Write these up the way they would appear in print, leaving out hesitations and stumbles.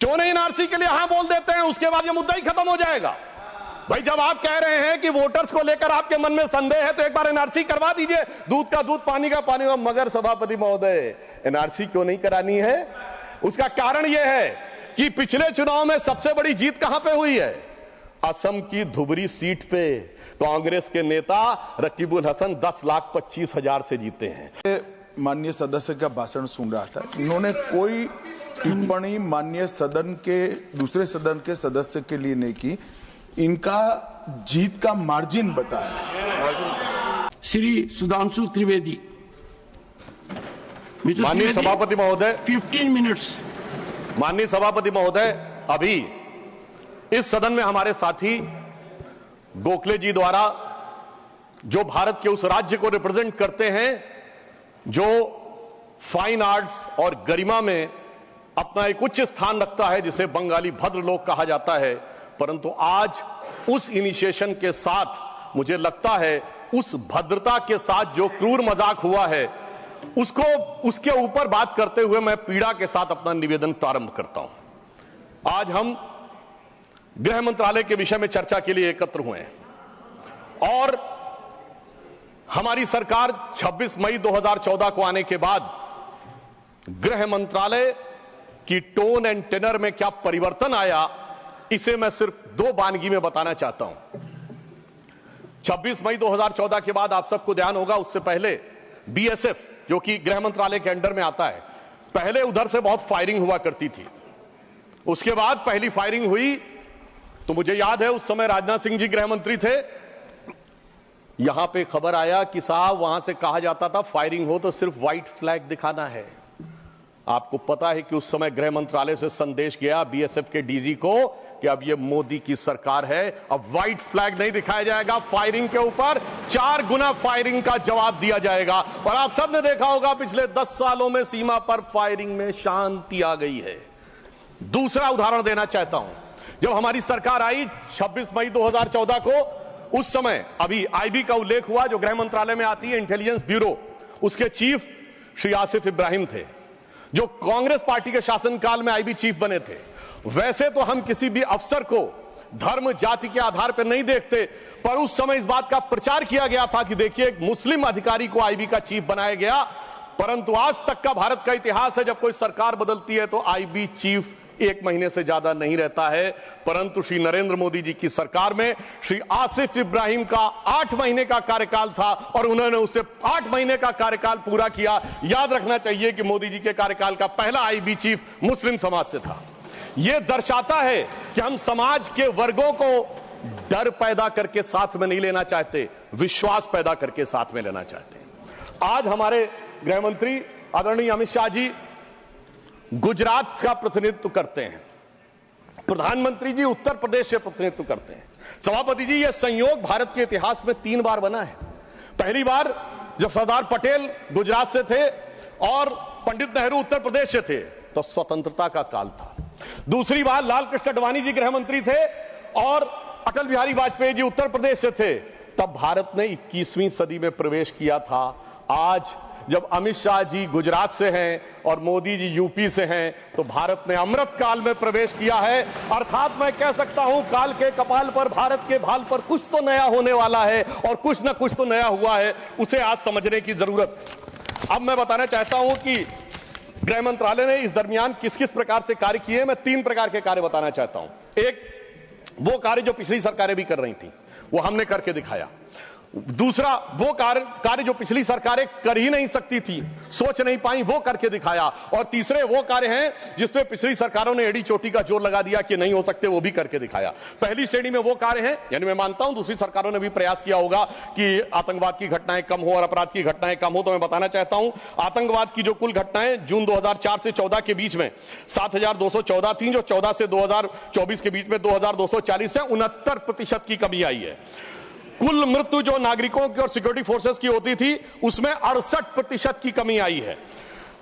क्यों नहीं एनआरसी के लिए हां बोल देते हैं, उसके बाद ये मुद्दा ही खत्म हो जाएगा। भाई जब आप कह रहे हैं कि वोटर्स को लेकर आपके मन में संदेह है तो एक बार एनआरसी करवा दीजिए, दूध का दूध पानी का पानी। मगर सभापति महोदय, एनआरसी क्यों नहीं करानी है? उसका कारण यह है कि पिछले चुनाव में सबसे बड़ी जीत कहां पे हुई है? असम की धुबरी सीट पे कांग्रेस के नेता रकीबुल हसन 10,25,000 से जीते हैं। माननीय सदस्य का भाषण सुन रहा था, इन्होंने कोई टिप्पणी माननीय सदन के दूसरे सदन के सदस्य के लिए नहीं की, इनका जीत का मार्जिन बताया। श्री सुधांशु त्रिवेदी। माननीय सभापति महोदय 15 मिनट्स। माननीय सभापति महोदय, अभी इस सदन में हमारे साथी गोखले जी द्वारा जो भारत के उस राज्य को रिप्रेजेंट करते हैं जो फाइन आर्ट्स और गरिमा में अपना एक उच्च स्थान रखता है, जिसे बंगाली भद्र लोग कहा जाता है, परंतु आज उस इनिशिएशन के साथ मुझे लगता है उस भद्रता के साथ जो क्रूर मजाक हुआ है उसके ऊपर बात करते हुए मैं पीड़ा के साथ अपना निवेदन प्रारंभ करता हूं। आज हम गृह मंत्रालय के विषय में चर्चा के लिए एकत्र हुए हैं और हमारी सरकार 26 मई 2014 को आने के बाद गृह मंत्रालय की टोन एंड टेनर में क्या परिवर्तन आया, इसे मैं सिर्फ दो वानगी में बताना चाहता हूं। 26 मई 2014 के बाद आप सबको ध्यान होगा, उससे पहले बीएसएफ जो कि गृह मंत्रालय के अंडर में आता है, पहले उधर से बहुत फायरिंग हुआ करती थी। उसके बाद पहली फायरिंग हुई तो मुझे याद है उस समय राजनाथ सिंह जी गृह मंत्री थे। यहां पे खबर आया कि साहब वहां से कहा जाता था फायरिंग हो तो सिर्फ व्हाइट फ्लैग दिखाना है। आपको पता है कि उस समय गृह मंत्रालय से संदेश गया बीएसएफ के डीजी को कि अब ये मोदी की सरकार है, अब व्हाइट फ्लैग नहीं दिखाया जाएगा, फायरिंग के ऊपर 4 गुना फायरिंग का जवाब दिया जाएगा। और आप सबने देखा होगा पिछले 10 सालों में सीमा पर फायरिंग में शांति आ गई है। दूसरा उदाहरण देना चाहता हूं, जब हमारी सरकार आई 26 मई 2014 को, उस समय अभी आईबी का उल्लेख हुआ जो गृह मंत्रालय में आती है, इंटेलिजेंस ब्यूरो, उसके चीफ श्री आसिफ इब्राहिम थे जो कांग्रेस पार्टी के शासनकाल में आईबी चीफ बने थे। वैसे तो हम किसी भी अफसर को धर्म जाति के आधार पर नहीं देखते, पर उस समय इस बात का प्रचार किया गया था कि देखिए एक मुस्लिम अधिकारी को आईबी का चीफ बनाया गया। परंतु आज तक का भारत का इतिहास है, जब कोई सरकार बदलती है तो आईबी चीफ 1 महीने से ज्यादा नहीं रहता है। परंतु श्री नरेंद्र मोदी जी की सरकार में श्री आसिफ इब्राहिम का 8 महीने का कार्यकाल था और उन्होंने उसे 8 महीने का कार्यकाल पूरा किया। याद रखना चाहिए कि मोदी जी के कार्यकाल का पहला आईबी चीफ मुस्लिम समाज से था। यह दर्शाता है कि हम समाज के वर्गों को डर पैदा करके साथ में नहीं लेना चाहते, विश्वास पैदा करके साथ में लेना चाहते हैं। आज हमारे गृह मंत्री आदरणीय अमित शाह जी गुजरात का प्रतिनिधित्व करते हैं, प्रधानमंत्री जी उत्तर प्रदेश से प्रतिनिधित्व करते हैं। सभापति जी, यह संयोग भारत के इतिहास में 3 बार बना है। पहली बार जब सरदार पटेल गुजरात से थे और पंडित नेहरू उत्तर प्रदेश से थे तो स्वतंत्रता का काल था। दूसरी बार लाल कृष्ण आडवाणी जी गृह मंत्री थे और अटल बिहारी वाजपेयी जी उत्तर प्रदेश से थे, तब भारत ने 21वीं सदी में प्रवेश किया था। आज जब अमित शाह जी गुजरात से हैं और मोदी जी यूपी से हैं तो भारत ने अमृत काल में प्रवेश किया है। अर्थात मैं कह सकता हूं काल के कपाल पर, भारत के भाल पर कुछ तो नया होने वाला है और कुछ ना कुछ तो नया हुआ है, उसे आज समझने की जरूरत। अब मैं बताना चाहता हूं कि गृह मंत्रालय ने इस दरमियान किस किस प्रकार से कार्य किए। मैं 3 प्रकार के कार्य बताना चाहता हूं। एक, वो कार्य जो पिछली सरकारें भी कर रही थी वो हमने करके दिखाया। दूसरा, वो कार्य जो पिछली सरकारें कर ही नहीं सकती थी, सोच नहीं पाई, वो करके दिखाया। और तीसरे वो कार्य हैं जिसपे पिछली सरकारों ने एड़ी चोटी का जोर लगा दिया कि नहीं हो सकते, वो भी करके दिखाया। पहली श्रेणी में वो कार्य हैं, यानी मैं मानता हूं दूसरी सरकारों ने भी प्रयास किया होगा कि आतंकवाद की घटनाएं कम हो और अपराध की घटनाएं कम हो। तो मैं बताना चाहता हूं आतंकवाद की जो कुल घटनाएं जून 2004 से 14 के बीच में 7,214 थी, जो 14 से 2024 के बीच में 2,240 से 69% की कमी आई है। कुल मृत्यु जो नागरिकों की और सिक्योरिटी फोर्सेस की होती थी उसमें 68% की कमी आई है।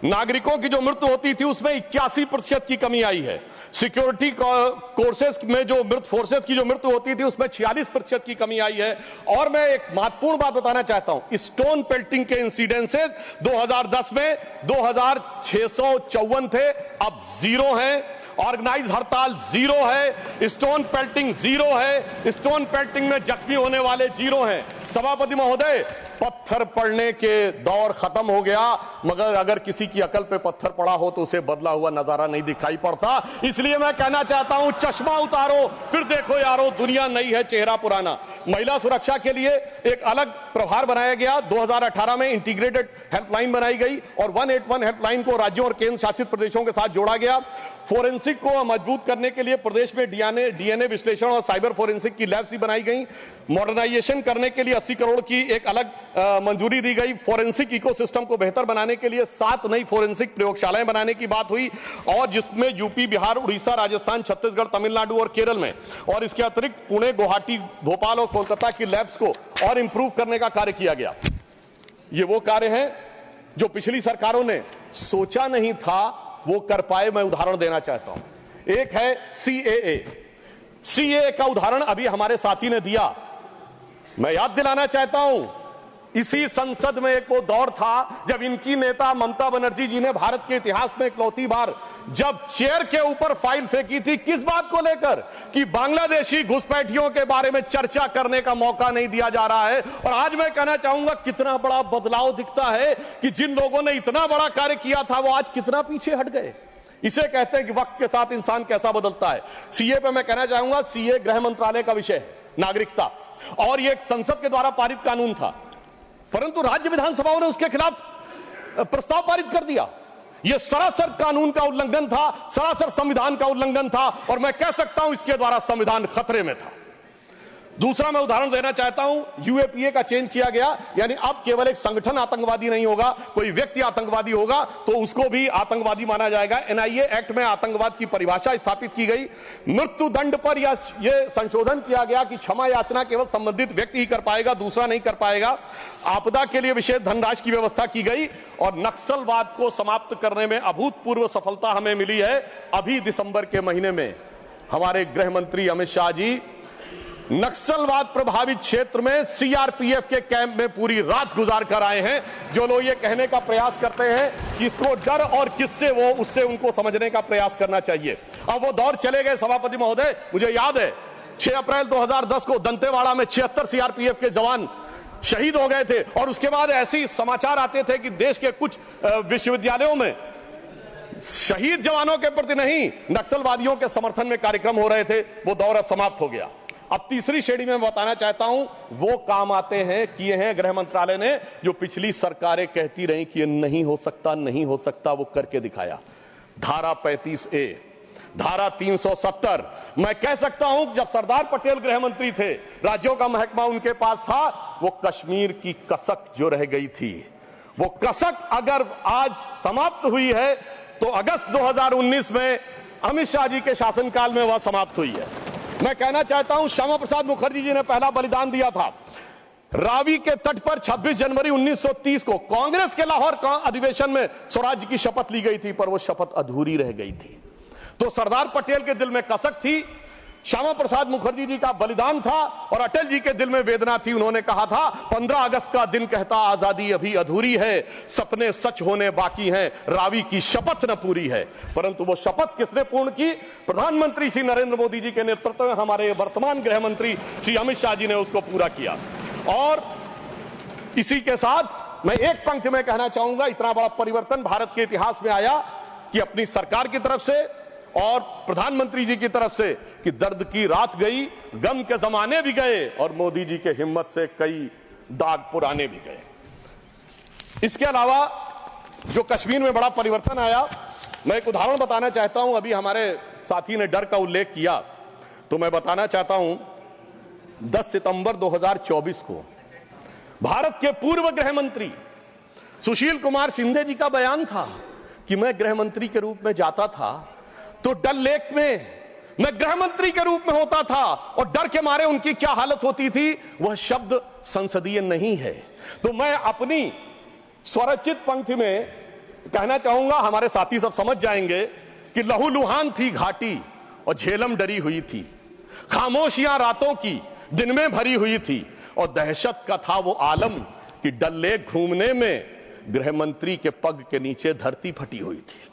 नागरिकों की जो मृत्यु होती थी उसमें 81% की कमी आई है। सिक्योरिटी कोर्सेज में जो फोर्सेस की जो मृत्यु होती थी उसमें 46% की कमी आई है। और मैं एक महत्वपूर्ण बात बताना चाहता हूं, स्टोन पेल्टिंग के इंसिडेंसेस 2010 में 2654 थे, अब 0 हैं। ऑर्गेनाइज हड़ताल 0 है, स्टोन पेल्टिंग 0 है, स्टोन पेल्टिंग में जख्मी होने वाले 0 हैं। सभापति महोदय, पत्थर पड़ने के दौर खत्म हो गया, मगर अगर किसी की अकल पे पत्थर पड़ा हो तो उसे बदला हुआ नजारा नहीं दिखाई पड़ता। इसलिए मैं कहना चाहता हूं, चश्मा उतारो फिर देखो यारो, दुनिया नई है चेहरा पुराना। महिला सुरक्षा के लिए एक अलग प्रभार बनाया गया। 2018 में इंटीग्रेटेड हेल्पलाइन बनाई गई और 181 हेल्पलाइन को राज्यों और केंद्र शासित प्रदेशों के साथ जोड़ा गया। फोरेंसिक को मजबूत करने के लिए प्रदेश में डीएनए विश्लेषण और साइबर फोरेंसिक की लैब्स भी बनाई गई। मॉडर्नाइजेशन करने के लिए 80 करोड़ की एक अलग मंजूरी दी गई। फोरेंसिक इकोसिस्टम को बेहतर बनाने के लिए 7 नई फोरेंसिक प्रयोगशालाएं बनाने की बात हुई, और जिसमें यूपी, बिहार, उड़ीसा, राजस्थान, छत्तीसगढ़, तमिलनाडु और केरल में, और इसके अतिरिक्त पुणे, गुवाहाटी, भोपाल और कोलकाता की लैब्स को और इंप्रूव करने का कार्य किया गया। ये वो कार्य है जो पिछली सरकारों ने सोचा नहीं था वो कर पाए। मैं उदाहरण देना चाहता हूं, एक है सीएए का उदाहरण अभी हमारे साथी ने दिया। मैं याद दिलाना चाहता हूं, इसी संसद में एक वो दौर था जब इनकी नेता ममता बनर्जी जी ने भारत के इतिहास में इकलौती बार जब चेयर के ऊपर फाइल फेंकी थी, किस बात को लेकर कि बांग्लादेशी घुसपैठियों के बारे में चर्चा करने का मौका नहीं दिया जा रहा है। और आज मैं कहना चाहूंगा, कितना बड़ा बदलाव दिखता है कि जिन लोगों ने इतना बड़ा कार्य किया था वो आज कितना पीछे हट गए। इसे कहते हैं कि वक्त के साथ इंसान कैसा बदलता है। सीए पे मैं कहना चाहूंगा, सीए गृह मंत्रालय का विषय है, नागरिकता, और ये एक संसद के द्वारा पारित कानून था, परंतु राज्य विधानसभाओं ने उसके खिलाफ प्रस्ताव पारित कर दिया। यह सरासर कानून का उल्लंघन था, सरासर संविधान का उल्लंघन था, और मैं कह सकता हूं इसके द्वारा संविधान खतरे में था। दूसरा मैं उदाहरण देना चाहता हूं, यूएपीए का चेंज किया गया, यानी अब केवल एक संगठन आतंकवादी नहीं होगा, कोई व्यक्ति आतंकवादी होगा तो उसको भी आतंकवादी माना जाएगा। एनआईए एक्ट में आतंकवाद की परिभाषा स्थापित की गई। मृत्यु दंड पर यह संशोधन किया गया कि क्षमा याचना केवल संबंधित व्यक्ति ही कर पाएगा, दूसरा नहीं कर पाएगा। आपदा के लिए विशेष धनराशि की व्यवस्था की गई, और नक्सलवाद को समाप्त करने में अभूतपूर्व सफलता हमें मिली है। अभी दिसंबर के महीने में हमारे गृह मंत्री अमित शाह जी नक्सलवाद प्रभावित क्षेत्र में सीआरपीएफ के कैंप में पूरी रात गुजार कर आए हैं। जो लोग ये कहने का प्रयास करते हैं कि इसको डर और किससे वो, उससे उनको समझने का प्रयास करना चाहिए। अब वो दौर चले गए सभापति महोदय। मुझे याद है 6 अप्रैल 2010 को दंतेवाड़ा में 76 सीआरपीएफ के जवान शहीद हो गए थे, और उसके बाद ऐसे समाचार आते थे कि देश के कुछ विश्वविद्यालयों में शहीद जवानों के प्रति नहीं, नक्सलवादियों के समर्थन में कार्यक्रम हो रहे थे। वो दौर अब समाप्त हो गया। अब तीसरी श्रेणी में बताना चाहता हूं, वो काम आते हैं, किए हैं गृह मंत्रालय ने, जो पिछली सरकारें कहती रही कि ये नहीं हो सकता, नहीं हो सकता, वो करके दिखाया। धारा 35A, धारा 370। मैं कह सकता हूं जब सरदार पटेल गृह मंत्री थे, राज्यों का महकमा उनके पास था, वो कश्मीर की कसक जो रह गई थी, वो कसक अगर आज समाप्त हुई है तो अगस्त 2019 में अमित शाह जी के शासनकाल में वह समाप्त हुई है। मैं कहना चाहता हूं, श्यामा प्रसाद मुखर्जी जी ने पहला बलिदान दिया था रावी के तट पर। 26 जनवरी 1930 को कांग्रेस के लाहौर अधिवेशन में स्वराज्य की शपथ ली गई थी, पर वो शपथ अधूरी रह गई थी। तो सरदार पटेल के दिल में कसक थी, श्यामा प्रसाद मुखर्जी जी का बलिदान था, और अटल जी के दिल में वेदना थी। उन्होंने कहा था 15 अगस्त का दिन कहता आजादी अभी अधूरी है, सपने सच होने बाकी हैं, रावी की शपथ न पूरी है। परंतु वो शपथ किसने पूर्ण की? प्रधानमंत्री श्री नरेंद्र मोदी जी के नेतृत्व में हमारे वर्तमान गृह मंत्री श्री अमित शाह जी ने उसको पूरा किया। और इसी के साथ मैं एक पंक्ति में कहना चाहूंगा, इतना बड़ा परिवर्तन भारत के इतिहास में आया कि अपनी सरकार की तरफ से और प्रधानमंत्री जी की तरफ से कि दर्द की रात गई, गम के जमाने भी गए, और मोदी जी के हिम्मत से कई दाग पुराने भी गए। इसके अलावा जो कश्मीर में बड़ा परिवर्तन आया, मैं एक उदाहरण बताना चाहता हूं। अभी हमारे साथी ने डर का उल्लेख किया, तो मैं बताना चाहता हूं 10 सितंबर 2024 को भारत के पूर्व गृह मंत्री सुशील कुमार शिंदे जी का बयान था कि मैं गृह मंत्री के रूप में जाता था तो डल लेक में मैं गृह मंत्री के रूप में होता था, और डर के मारे उनकी क्या हालत होती थी, वह शब्द संसदीय नहीं है। तो मैं अपनी स्वरचित पंक्ति में कहना चाहूंगा, हमारे साथी सब समझ जाएंगे कि लहूलुहान थी घाटी और झेलम डरी हुई थी, खामोशियां रातों की दिन में भरी हुई थी, और दहशत का था वो आलम कि डल लेक घूमने में गृह मंत्री के पग के नीचे धरती फटी हुई थी।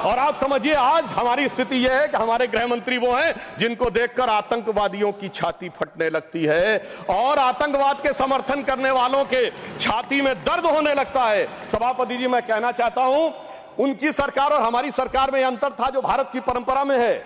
और आप समझिए आज हमारी स्थिति यह है कि हमारे गृह मंत्री वो हैं जिनको देखकर आतंकवादियों की छाती फटने लगती है और आतंकवाद के समर्थन करने वालों के छाती में दर्द होने लगता है। सभापति जी, मैं कहना चाहता हूं, उनकी सरकार और हमारी सरकार में यह अंतर था जो भारत की परंपरा में है।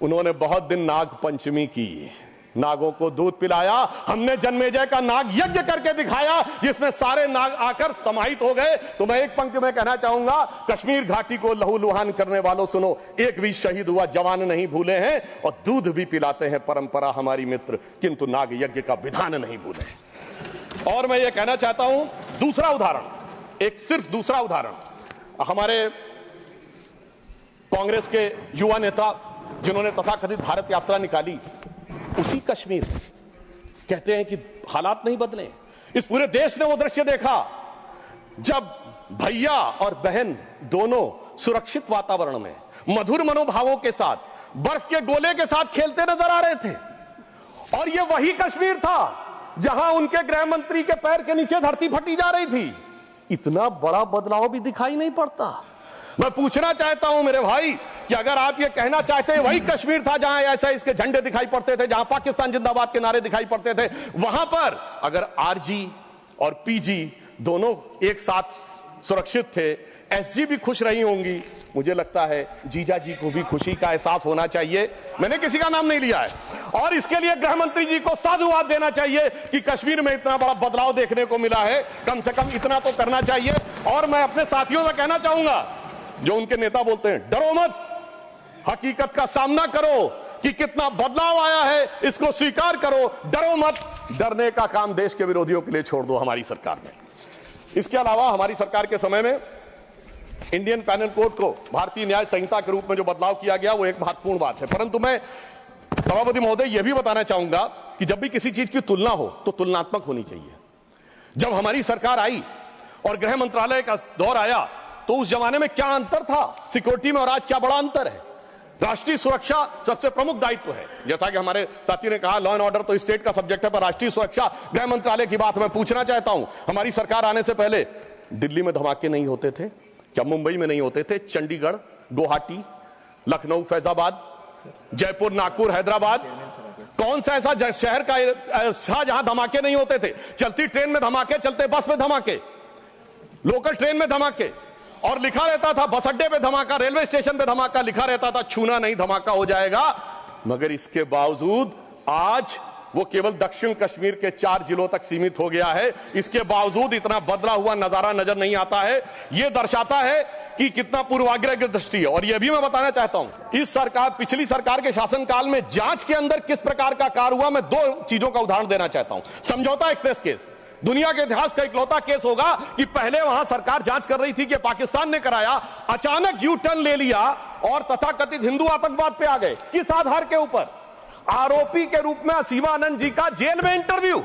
उन्होंने बहुत दिन नाग पंचमी की, नागों को दूध पिलाया, हमने जन्मेजय का नाग यज्ञ करके दिखाया जिसमें सारे नाग आकर समाहित हो गए। तो मैं एक पंक्ति में कहना चाहूंगा, कश्मीर घाटी को लहूलुहान करने वालों सुनो, एक भी शहीद हुआ जवान नहीं भूले हैं और दूध भी पिलाते हैं परंपरा हमारी मित्र, किंतु नाग यज्ञ का विधान नहीं भूले। और मैं ये कहना चाहता हूं, दूसरा उदाहरण, एक सिर्फ दूसरा उदाहरण, हमारे कांग्रेस के युवा नेता जिन्होंने तथाकथित भारत यात्रा निकाली, उसी कश्मीर कहते हैं कि हालात नहीं बदले। इस पूरे देश ने वो दृश्य देखा जब भैया और बहन दोनों सुरक्षित वातावरण में मधुर मनोभावों के साथ बर्फ के गोले के साथ खेलते नजर आ रहे थे। और ये वही कश्मीर था जहां उनके गृह मंत्री के पैर के नीचे धरती फटी जा रही थी। इतना बड़ा बदलाव भी दिखाई नहीं पड़ता। मैं पूछना चाहता हूं मेरे भाई कि अगर आप ये कहना चाहते हैं वही कश्मीर था जहां ऐसा इसके झंडे दिखाई पड़ते थे, जहां पाकिस्तान जिंदाबाद के नारे दिखाई पड़ते थे, वहां पर अगर आरजी और पीजी दोनों एक साथ सुरक्षित थे, एसजी भी खुश रही होंगी, मुझे लगता है जीजा जी को भी खुशी का एहसास होना चाहिए। मैंने किसी का नाम नहीं लिया है। और इसके लिए गृह मंत्री जी को साधुवाद देना चाहिए कि कश्मीर में इतना बड़ा बदलाव देखने को मिला है, कम से कम इतना तो करना चाहिए। और मैं अपने साथियों से कहना चाहूंगा जो उनके नेता बोलते हैं डरो मत, हकीकत का सामना करो कि कितना बदलाव आया है, इसको स्वीकार करो, डरो मत। डरने का काम देश के विरोधियों के लिए छोड़ दो हमारी सरकार ने। इसके अलावा हमारी सरकार के समय में इंडियन पैनल कोड को भारतीय न्याय संहिता के रूप में जो बदलाव किया गया वो एक महत्वपूर्ण बात है। परंतु मैं सभापति महोदय यह भी बताना चाहूंगा कि जब भी किसी चीज की तुलना हो तो तुलनात्मक होनी चाहिए। जब हमारी सरकार आई और गृह मंत्रालय का दौर आया तो उस जमाने में क्या अंतर था सिक्योरिटी में और आज क्या बड़ा अंतर है। राष्ट्रीय सुरक्षा सबसे प्रमुख दायित्व है। जैसा कि हमारे साथी ने कहा, लॉ एंड ऑर्डर तो स्टेट का सब्जेक्ट है, पर राष्ट्रीय सुरक्षा गृह मंत्रालय की बात मैं पूछना चाहता हूं। हमारी सरकार आने से पहले दिल्ली में धमाके नहीं होते थे क्या? मुंबई में नहीं होते थे? चंडीगढ़, गुवाहाटी, लखनऊ, फैजाबाद, जयपुर, नागपुर, हैदराबाद, कौन सा ऐसा शहर का जहां धमाके नहीं होते थे? चलती ट्रेन में धमाके, चलते बस में धमाके, लोकल ट्रेन में धमाके, और लिखा रहता था बस अड्डे पे धमाका, रेलवे स्टेशन पे धमाका, लिखा रहता था छूना नहीं, धमाका हो जाएगा। मगर इसके बावजूद आज वो केवल दक्षिण कश्मीर के 4 जिलों तक सीमित हो गया है। इसके बावजूद इतना बदला हुआ नजारा नजर नहीं आता है। यह दर्शाता है कि कितना पूर्वाग्रह की दृष्टि है। और यह भी मैं बताना चाहता हूं, इस सरकार, पिछली सरकार के शासनकाल में जांच के अंदर किस प्रकार का कार्य हुआ, मैं 2 चीजों का उदाहरण देना चाहता हूं। समझौता एक्सप्रेस केस दुनिया के इतिहास का इकलौता केस होगा कि पहले वहां सरकार जांच कर रही थी कि पाकिस्तान ने कराया, अचानक यू टर्न ले लिया और तथाकथित हिंदू आतंकवाद पे आ गए। किस आधार के ऊपर? आरोपी के रूप में असीमा आनंद जी का जेल में इंटरव्यू।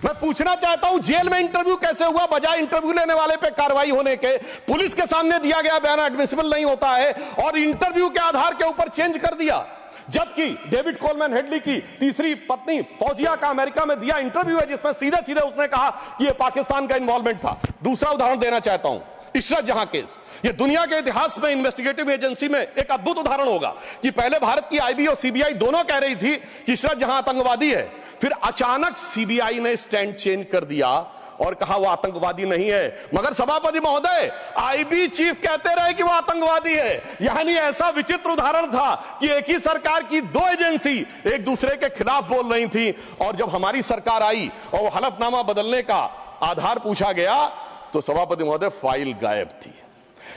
मैं पूछना चाहता हूं जेल में इंटरव्यू कैसे हुआ? बजाय इंटरव्यू लेने वाले पे कार्रवाई होने के पुलिस के सामने दिया गया बयान एडमिसिबल नहीं होता है और इंटरव्यू के आधार के ऊपर चेंज कर दिया। जबकि डेविड कोलमैन हेडली की तीसरी पत्नी फौजिया का अमेरिका में दिया इंटरव्यू है जिसमें सीधे सीधे उसने कहा कि यह पाकिस्तान का इन्वॉल्वमेंट था। दूसरा उदाहरण देना चाहता हूं, इशरत जहां केस। यह दुनिया के इतिहास में इन्वेस्टिगेटिव एजेंसी में एक अद्भुत उदाहरण होगा कि पहले भारत की आईबी और सीबीआई दोनों कह रही थी कि इशरत जहां आतंकवादी है, फिर अचानक सीबीआई ने स्टैंड चेंज कर दिया और कहा वो आतंकवादी नहीं है। मगर सभापति महोदय, आईबी चीफ कहते रहे कि वो आतंकवादी है। यानी ऐसा विचित्र उदाहरण था कि एक ही सरकार की 2 एजेंसी एक दूसरे के खिलाफ बोल रही थी। और जब हमारी सरकार आई और वो हलफनामा बदलने का आधार पूछा गया तो सभापति महोदय फाइल गायब थी।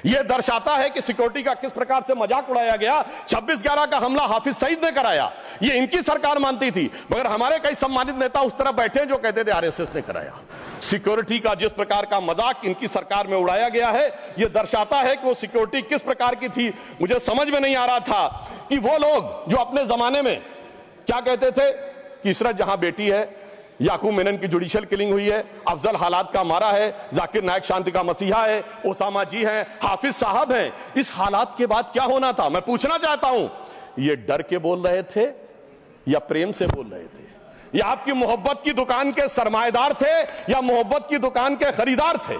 यह दर्शाता है कि सिक्योरिटी का किस प्रकार से मजाक उड़ाया गया। 26/11 का हमला हाफिज सईद ने कराया, यह इनकी सरकार मानती थी, मगर हमारे कई सम्मानित नेता उस तरफ बैठे हैं जो कहते थे आरएसएस ने कराया। सिक्योरिटी का जिस प्रकार का मजाक इनकी सरकार में उड़ाया गया है, यह दर्शाता है कि वो सिक्योरिटी किस प्रकार की थी। मुझे समझ में नहीं आ रहा था कि वो लोग जो अपने जमाने में क्या कहते थे कि इशरत जहां बेटी है, याकूब मेनन की जुडिशियल किलिंग हुई है, अफजल हालात का मारा है, जाकिर नायक शांति का मसीहा है, ओसामा जी हैं, हाफिज साहब हैं। इस हालात के बाद क्या होना था? मैं पूछना चाहता हूं, ये डर के बोल रहे थे या प्रेम से बोल रहे थे? या आपकी मोहब्बत की दुकान के सरमाएदार थे या मोहब्बत की दुकान के खरीदार थे?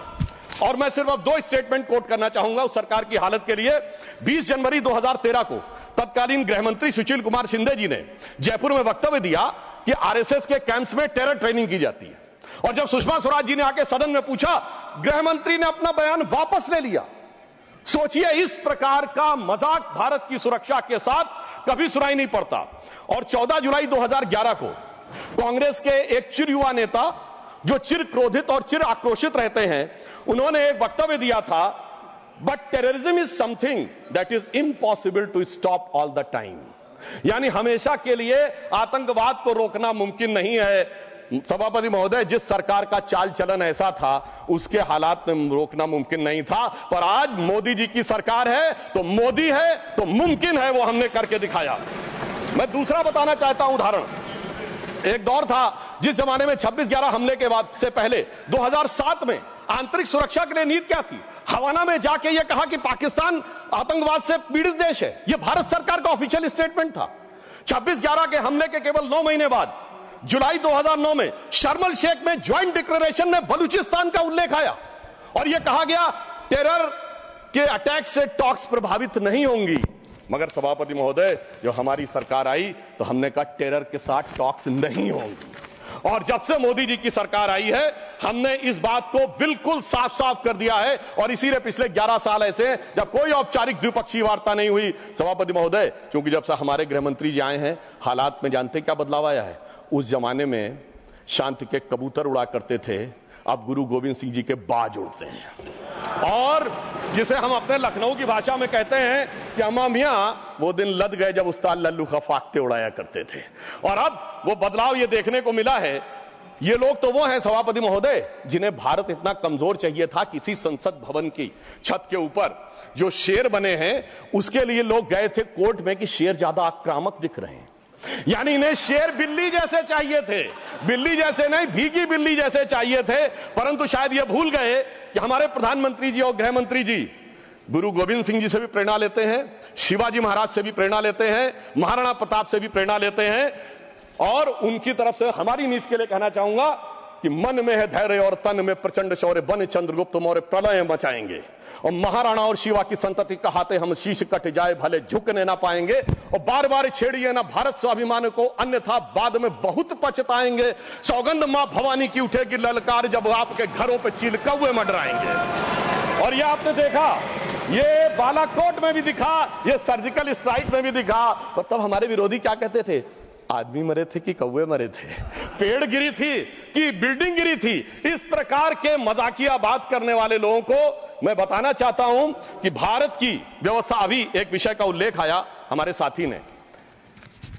और मैं सिर्फ अब 2 स्टेटमेंट कोट करना चाहूंगा उस सरकार की हालत के लिए। 20 जनवरी 2013 को तत्कालीन गृह मंत्री सुशील कुमार शिंदे जी ने जयपुर में वक्तव्य दिया कि आरएसएस के कैंप्स में टेरर ट्रेनिंग की जाती है। और जब सुषमा स्वराज जी ने आके सदन में पूछा, गृह मंत्री ने अपना बयान वापस ले लिया। सोचिए, इस प्रकार का मजाक भारत की सुरक्षा के साथ कभी सुनाई नहीं पड़ता। और 14 जुलाई 2011 को कांग्रेस के एक चिर युवा नेता जो चिर क्रोधित और चिर आक्रोशित रहते हैं, उन्होंने एक वक्तव्य दिया था, but terrorism is something that is impossible to stop all the time. यानी हमेशा के लिए आतंकवाद को रोकना मुमकिन नहीं है। सभापति महोदय, जिस सरकार का चाल चलन ऐसा था, उसके हालात में रोकना मुमकिन नहीं था। पर आज मोदी जी की सरकार है तो मोदी है तो मुमकिन है, वो हमने करके दिखाया। मैं दूसरा बताना चाहता हूं उदाहरण। एक दौर था जिस जमाने में 26/11 हमले के बाद से पहले 2007 में आंतरिक सुरक्षा के लिए नीति क्या थी? हवाना में जाके यह कहा कि पाकिस्तान आतंकवाद से पीड़ित देश है। यह भारत सरकार का ऑफिशियल स्टेटमेंट था। 26/11 के हमले के केवल 9 महीने बाद जुलाई 2009 में शर्म एल शेख में ज्वाइंट डिक्लेरेशन में बलूचिस्तान का उल्लेख आया और यह कहा गया टेरर के अटैक से टॉक्स प्रभावित नहीं होंगी। मगर सभापति महोदय, जो हमारी सरकार आई तो हमने कहा टेरर के साथ टॉक्स नहीं होंगी। और जब से मोदी जी की सरकार आई है, हमने इस बात को बिल्कुल साफ साफ कर दिया है। और इसीलिए पिछले 11 साल ऐसे जब कोई औपचारिक द्विपक्षीय वार्ता नहीं हुई सभापति महोदय, क्योंकि जब से हमारे गृह मंत्री जी आए हैं, हालात में जानते क्या बदलाव आया है? उस जमाने में शांति के कबूतर उड़ा करते थे, अब गुरु गोविंद सिंह जी के बाज उड़ते हैं। और जिसे हम अपने लखनऊ की भाषा में कहते हैं कि अम्मा मियां वो दिन लद गए जब उस्ताद लल्लू खफाकते उड़ाया करते थे। और अब वो बदलाव ये देखने को मिला है। ये लोग तो वो हैं सभापति महोदय जिन्हें भारत इतना कमजोर चाहिए था, किसी संसद भवन की छत के ऊपर जो शेर बने हैं उसके लिए लोग गए थे कोर्ट में कि शेर ज्यादा आक्रामक दिख रहे हैं। यानी इन्हें शेर बिल्ली जैसे चाहिए थे, बिल्ली जैसे नहीं, भीगी बिल्ली जैसे चाहिए थे। परंतु शायद ये भूल गए कि हमारे प्रधानमंत्री जी और गृह मंत्री जी गुरु गोविंद सिंह जी से भी प्रेरणा लेते हैं, शिवाजी महाराज से भी प्रेरणा लेते हैं, महाराणा प्रताप से भी प्रेरणा लेते हैं। और उनकी तरफ से हमारी नीति के लिए कहना चाहूंगा कि मन में है धैर्य और तन में प्रचंड शौर्य, बन चंद्रगुप्त मौर्य प्रलय मचाएंगे। और महाराणा और शिवा की संतति कहाते हम शीश कट जाए भले झुकने ना पाएंगे। और बार बार छेड़िए ना भारत स्वाभिमान को, अन्यथा बाद में बहुत पछताएंगे। सौगंध मां भवानी की उठेगी ललकार जब आपके घरों पे चील कौवे मंडराएंगे। और ये आपने देखा, ये बालाकोट में भी दिखा, ये सर्जिकल स्ट्राइक में भी दिखा। और तब हमारे विरोधी क्या कहते थे? आदमी मरे थे कि कौवे मरे थे, पेड़ गिरी थी कि बिल्डिंग गिरी थी। इस प्रकार के मजाकिया बात करने वाले लोगों को मैं बताना चाहता हूं कि भारत की व्यवस्था, अभी एक विषय का उल्लेख आया हमारे साथी ने,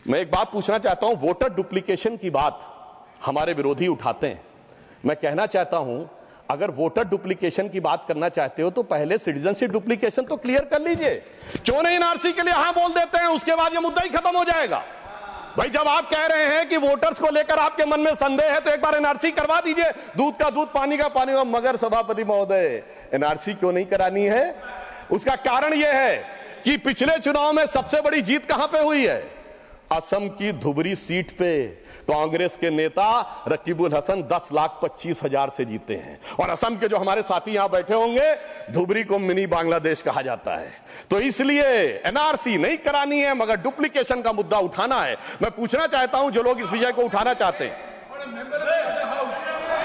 मैं एक बात पूछना चाहता हूं। वोटर डुप्लीकेशन की बात हमारे विरोधी उठाते हैं। मैं कहना चाहता हूं, अगर वोटर डुप्लीकेशन की बात करना चाहते हो तो पहले सिटीजनशिप डुप्लीकेशन तो क्लियर कर लीजिए। क्यों नहीं एनआरसी के लिए हां बोल देते हैं, उसके बाद यह मुद्दा ही खत्म हो जाएगा। भाई जब आप कह रहे हैं कि वोटर्स को लेकर आपके मन में संदेह है तो एक बार एनआरसी करवा दीजिए, दूध का दूध पानी का पानी। मगर सभापति महोदय, एनआरसी क्यों नहीं करानी है? उसका कारण यह है कि पिछले चुनाव में सबसे बड़ी जीत कहां पे हुई है? असम की धुबरी सीट पे कांग्रेस के नेता रकीबुल हसन 10,25,000 से जीते हैं। और असम के जो हमारे साथी यहां बैठे होंगे, धुबरी को मिनी बांग्लादेश कहा जाता है। तो इसलिए एनआरसी नहीं करानी है, मगर डुप्लीकेशन का मुद्दा उठाना है। मैं पूछना चाहता हूं जो लोग इस विषय को उठाना चाहते हैं।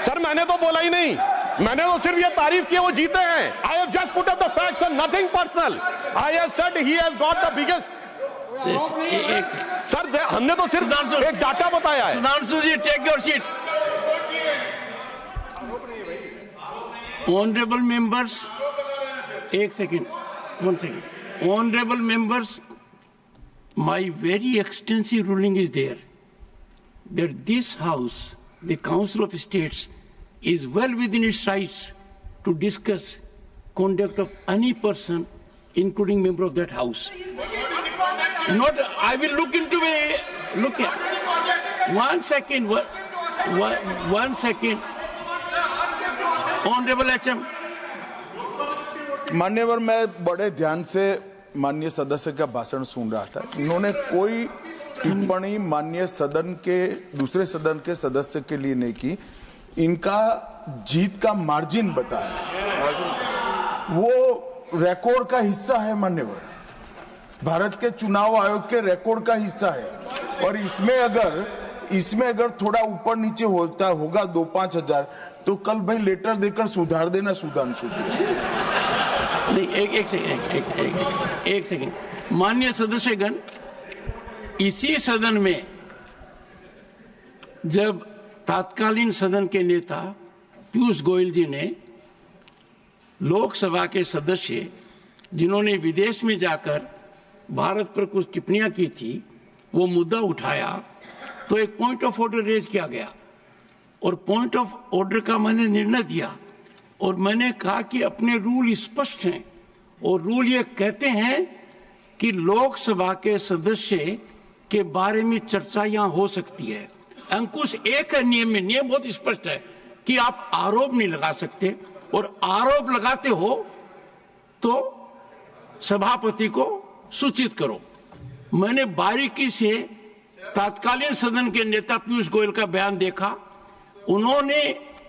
सर मैंने तो बोला ही नहीं, मैंने तो सिर्फ ये तारीफ की वो जीते हैं। I have just put up the facts and nothing personal. I have said he has got the biggest. Sir हमने तो सिर्फ एक डाटा बताया है। Sudhanshu ji, take your seat. Honourable members, एक second, 1 second. Honorable members, my very extensive ruling is there that this House, the Council of States, is well within its rights to discuss conduct of any person, including member of that House. Not, I will look into it. Look here. 1 second. One second. Honorable HM. मान्यवर, मैं बड़े ध्यान से माननीय सदस्य का भाषण सुन रहा था। इन्होंने कोई टिप्पणी माननीय सदन के दूसरे सदन के सदस्य के लिए नहीं की। इनका जीत का मार्जिन बताया, वो रिकॉर्ड का हिस्सा है मान्यवर, भारत के चुनाव आयोग के रिकॉर्ड का हिस्सा है। और इसमें अगर थोड़ा ऊपर नीचे होता होगा 2-5 हजार, तो कल भाई लेटर देकर सुधार देना सुधांशु। नहीं, एक सेकंड। माननीय सदस्यगण, इसी सदन में जब तत्कालीन सदन के नेता पीयूष गोयल जी ने लोकसभा के सदस्य जिन्होंने विदेश में जाकर भारत पर कुछ टिप्पणियां की थी, वो मुद्दा उठाया तो एक पॉइंट ऑफ ऑर्डर रेज किया गया और पॉइंट ऑफ ऑर्डर का मैंने निर्णय दिया और मैंने कहा कि अपने रूल स्पष्ट हैं और रूल ये कहते हैं कि लोकसभा के सदस्य के बारे में चर्चा यहां हो सकती है। अंकुश एक है नियम में, नियम बहुत स्पष्ट है कि आप आरोप नहीं लगा सकते और आरोप लगाते हो तो सभापति को सूचित करो। मैंने बारीकी से तत्कालीन सदन के नेता पीयूष गोयल का बयान देखा। उन्होंने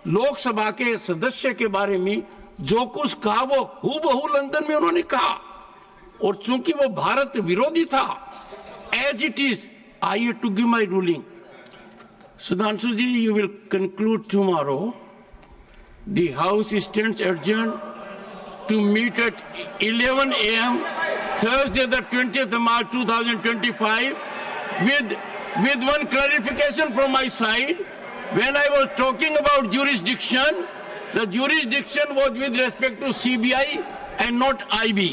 लोकसभा के सदस्य के बारे में जो कुछ कहा वो हूबहू लंदन में उन्होंने कहा और चूंकि वो भारत विरोधी था, as it is I have to give my ruling. Sudhanshu ji, you will conclude tomorrow. The house stands adjourned to meet at 11 a.m. Thursday, the 20th of March 2025, with one clarification from my side. When I was talking about jurisdiction, the jurisdiction was with respect to CBI and not IB.